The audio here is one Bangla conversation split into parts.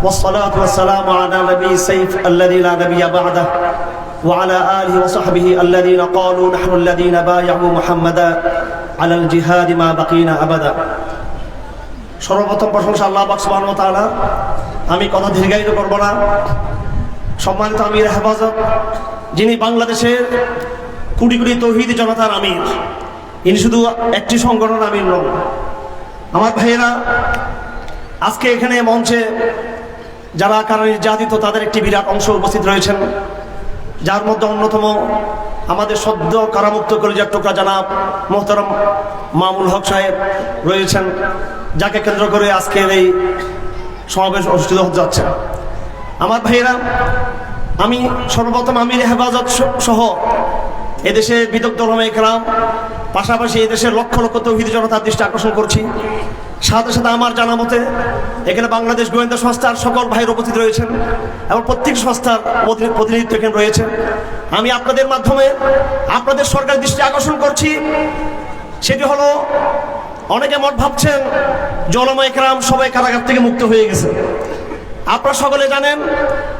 والصلاة والسلام على نبي السيف الذي لا نبي بعده وعلى آله وصحبه الذين قالوا نحن الذين بايعوا محمدا على الجهاد ما بقينا أبدا। সর্বপ্রথম প্রশংসা আল্লাহ পাক সুবহানাহু ওয়া তাআলা। আমি কথা দীর্ঘায়িত করব না। সম্মানিত আমির হেফাজত, যিনি বাংলাদেশের কোটি কোটি তৌহিদি জনতার আমির, ইনি শুধু একটি সংগঠন আমির নন। আমার ভাইয়েরা, আজকে এখানে মঞ্চে যারা কারণে নির্যাতিত তাদের একটি বিরাট অংশ উপস্থিত রয়েছেন, যার মধ্যে অন্যতম আমাদের সদ্য কারামুক্ত কলিজার টুকরা জনাব মোহতারাম মামুনুল হক সাহেব রয়েছেন, যাকে কেন্দ্র করে আজকের এই সমাবেশ অনুষ্ঠিত হতে যাচ্ছে। আমার ভাইয়েরা, আমি সর্বপ্রথম আমির হেফাজত সহ এদেশে বিদগ্ধ ওলামায়ে কেরাম, পাশাপাশি এদেশের লক্ষ লক্ষ তৌহিদি জনতার দৃষ্টি আকর্ষণ করছি। সাথে সাথে আমার জানা মতে এখানে বাংলাদেশ গোয়েন্দা সংস্থার সকল ভাইয়ের উপস্থিত রয়েছেন এবং প্রত্যেক সংস্থার প্রতিনিধিত্ব এখানে রয়েছে। আমি আপনাদের মাধ্যমে আপনাদের সরকারের দৃষ্টি আকর্ষণ করছি। সেটি হলো, অনেকে মত ভাবছেন যে ওলামায়ে কেরাম সবাই কারাগার থেকে মুক্ত হয়ে গেছে। আপনারা সকলে জানেন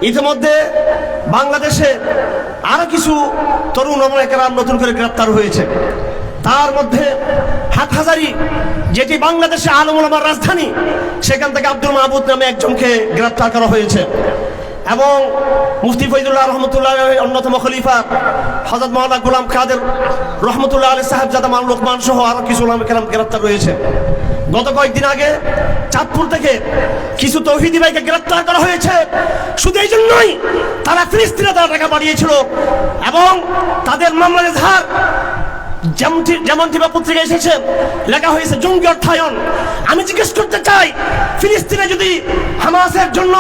ইতিমধ্যে বাংলাদেশে আরো কিছু তরুণ ওলামায়ে কেরাম নতুন করে গ্রেপ্তার হয়েছে। তার মধ্যে হাটহাজারী, যেটি বাংলাদেশে আলেম ওলামার রাজধানী, সেখান থেকে আব্দুল মাহমুদ নামে একজনকে গ্রেপ্তার করা হয়েছে এবং মুফতি ফয়জুল্লাহ রহমতুল্লাহ অন্যতম খলিফা হযরত মাওলানা গোলাম কাদের রহমতুল্লাহ আলাইহি সাহেবজাদা মাওলানা লোকমান সহ আরো কিছু ওলামায়ে কেরাম গ্রেপ্তার রয়েছে। গত কয়েকদিন আগে চাঁদপুর থেকে কিছু তৌহিদি ভাইকে গ্রেপ্তার করা হয়েছে শুধু এই জন্যই তারা ফিলিস্তিনে টাকা পাঠিয়েছিল এবং তাদের মামলার এজাহার যেমনটি পত্রিকায় এসেছে, লেখা হয়েছে জঙ্গি অর্থায়ন। আমি জিজ্ঞেস করতে চাই, ফিলিস্তিনে যদি হামাসের জন্য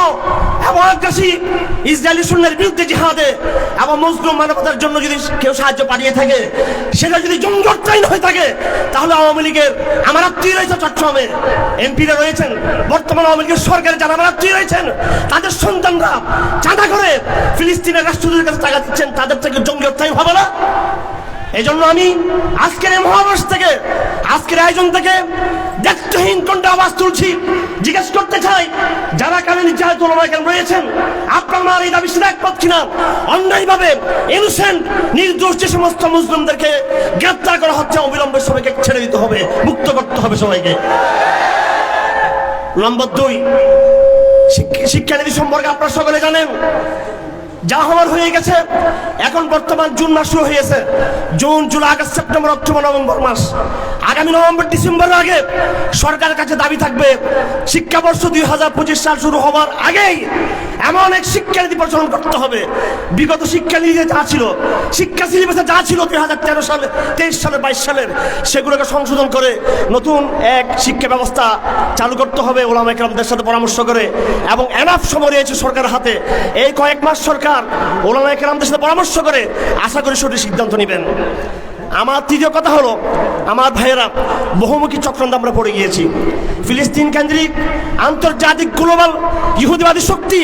এবং আগ্রাসী ইসরায়েলি সৈন্যের বিরুদ্ধে জিহাদে এবং মুসলিম মানবতার জন্য যদি কেউ সাহায্য পাঠিয়ে থাকে, সেটা যদি জঙ্গি অর্থায়ন হয়ে থাকে, তাহলে আওয়ামী লীগের আমার আত্মীয় রয়েছে, চট্টগ্রামে এমপিরা রয়েছেন, বর্তমান আওয়ামী লীগের সরকারের যারা আমার আত্মীয় রয়েছেন, তাদের সন্তানরা চাঁদা করে ফিলিস্তিনের রাষ্ট্রদূতের কাছে টাকা দিচ্ছেন, তাদের থেকে জঙ্গি অর্থায়ন হবে না? এই জন্য আমি আজকের এই মহাবাস থেকে, আজকের আয়োজন থেকে দায়িত্বহীন কণ্ঠে আওয়াজ তুলছি, জিজ্ঞেস করতে চাই, যারা কারণে নির্যাতিত ওলামায়ে কেরাম রয়েছেন, আপনার এই দাবি শুনে একমত কিনা? অন্যায়ভাবে ইনোসেন্ট নির্দোষ যে সমস্ত মুসলিমদেরকে গ্রেপ্তার করা হচ্ছে, অবিলম্বে সবাইকে ছেড়ে দিতে হবে, মুক্ত করতে হবে সবাইকে। নম্বর 2, শিক্ষানীতি সম্পর্কে আপনারা সকলে জানেন, যা হওয়ার হয়ে গেছে। এখন বর্তমান জুন মাস শুরু হয়েছে, June, July, August, September, October, November মাস। আগামী নভেম্বর ডিসেম্বরের আগে সরকারের কাছে দাবি থাকবে, শিক্ষাবর্ষ 2025 সাল শুরু হওয়ার আগেই এমন এক শিক্ষানীতি প্রচলন করতে হবে। বিগত শিক্ষানীতিতে যা ছিল, শিক্ষা সিলেবাসে যা ছিল 2013 সালে, 23 সালে, 22 সালের, সেগুলোকে সংশোধন করে নতুন এক শিক্ষা ব্যবস্থা চালু করতে হবে ওলামায়ে কেরামদের সাথে পরামর্শ করে। এবং এনাফ সময় রয়েছে সরকারের হাতে, এই কয়েক মাস সরকার ওলামায়ে কেরামদের সাথে পরামর্শ করে আশা করি সঠিক সিদ্ধান্ত নেবেন। আমার তৃতীয় কথা হলো, আমার ভাইয়েরা, বহুমুখী চক্রান্ত আমরা পড়ে গিয়েছি। ফিলিস্তিন কেন্দ্রিক আন্তর্জাতিক গ্লোবাল ইহুদিবাদী শক্তি,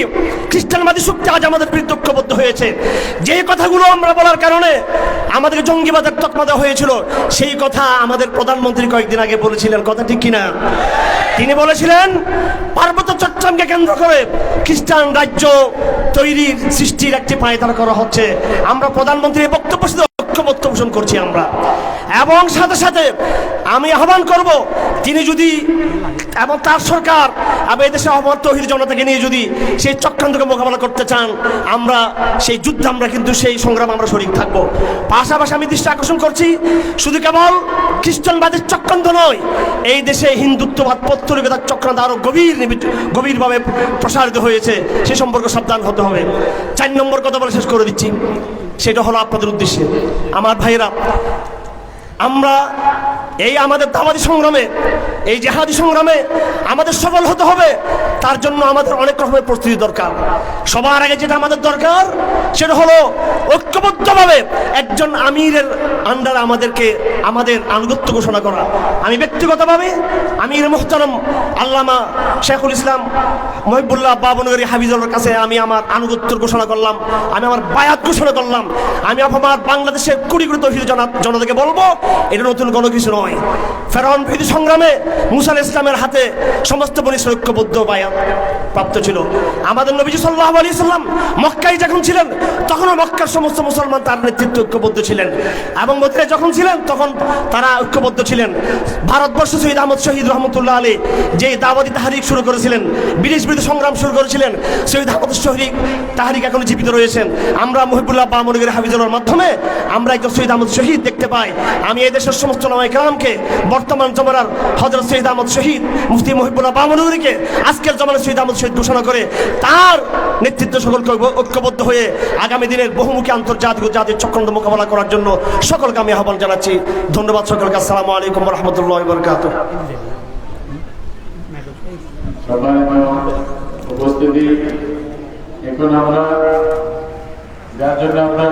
খ্রিস্টানবাদী শক্তি আজ আমাদের বিরুদ্ধে ঐক্যবদ্ধ হয়েছে। যে কথাগুলো আমরা বলার কারণে আমাদের জঙ্গিবাদের তকমা দেওয়া হয়েছিল, সেই কথা আমাদের প্রধানমন্ত্রী কয়েকদিন আগে বলেছিলেন, কথা ঠিক কিনা? তিনি বলেছিলেন পার্বত্য চট্টগ্রামকে কেন্দ্র করে খ্রিস্টান রাজ্য তৈরির সৃষ্টির একটি পায়তারা করা হচ্ছে। আমরা প্রধানমন্ত্রীর বক্তব্য ঐক্যমত্য পোষণ করছি আমরা। এবং সাথে সাথে আমি আহ্বান করব, তিনি যদি এবং তার সরকার এবং এদেশে অমর তৌহিদ জনতাকে নিয়ে যদি সেই চক্রান্তকে মোকাবেলা করতে চান, আমরা সেই যুদ্ধে, আমরা কিন্তু সেই সংগ্রাম আমরা শরীক থাকবো। পাশাপাশি আমি দৃষ্টি আকর্ষণ করছি, শুধু কেবল খ্রিস্টানবাদের চক্রান্ত নয়, এই দেশে হিন্দুত্ববাদ, পৌত্তলিকতার চক্রান্ত আরো গভীরভাবে প্রসারিত হয়েছে, সে সম্পর্কে সাবধান হতে হবে। 4 নম্বর কথা বলে শেষ করে দিচ্ছি, সেটা হলো আপনাদের উদ্দেশ্যে, আমার ভাইয়েরা, আমরা এই আমাদের দাওয়াতি সংগ্রামে, এই জিহাদি সংগ্রামে আমাদের সফল হতে হবে। তার জন্য আমাদের অনেক রকমের প্রস্তুতি দরকার। সবার আগে যেটা আমাদের দরকার, সেটা হলো ঐক্যবদ্ধভাবে একজন আমিরের আন্ডারে আমাদের আনুগত্য ঘোষণা করা। আমি ব্যক্তিগতভাবে আমির মুহতারাম আল্লামা শেখুল ইসলাম মহিবুল্লাহ বাবনগরী হাফিজুল্লাহর কাছে আমি আমার আনুগত্য ঘোষণা করলাম, আমি আমার বায়াত ঘোষণা করলাম। আমি আমার বাংলাদেশের কোটি কোটি তৌহিদ জনতাকে বলবো, এটা নতুন কোনো কিছু নয়। ফেরাউন বিরোধী সংগ্রামে মুসা আলাইহিস সালামের হাতে সমস্ত বনী ইসরাঈল ঐক্যবদ্ধ বায়াত প্রাপ্ত ছিল। আমাদের নবীজি সাল্লাল্লাহু আলাইহি সাল্লাম মক্কায় যখন ছিলেন তখনও মক্কার সমস্ত মুসলমান তার নেতৃত্বে ঐক্যবদ্ধ ছিলেন, এবং মদিনায় যখন ছিলেন তখন তারা ঐক্যবদ্ধ ছিলেন। ভারতবর্ষ শহীদ আহমদ শহীদ রহমতুল্লাহ আলী যে দাওয়াতি তাহরিক শুরু করেছিলেন, ব্রিটিশ বিরোধী সংগ্রাম শুরু করেছিলেন, শহীদ আহমদ শহীদ তাহরিক এখনো জীবিত রয়েছেন। আমরা মুহিবুল্লাহ বামনগরের হাফিজুল্লাহর মাধ্যমে আমরা একজন শহীদ আহমদ শহীদ দেখতে পাই। আমি এই দেশের সমস্ত ওলামায়ে কেরামকে, বর্তমান জমানার হযরত শহীদ আহমদ শহীদ মুফতি মুহিবুল্লাহ বামনগরীকে আজকের জমানার শহীদ আহমদ শহীদ ঘোষণা করে তার নেতৃত্ব সকলকে ঐক্যবদ্ধ হয়ে আগামী দিনের বহুমুখী আন্তর্জাতিক ও জাতীয় চক্রান্ত মোকাবেলা করার জন্য সকলকে আমি আহ্বান জানাচ্ছি। ধন্যবাদ সকলকে। আসসালামু আলাইকুম ওয়া রাহমাতুল্লাহি ওয়া বারাকাতুহু। উপস্থিতি এখন আমরা যার জন্য আমরা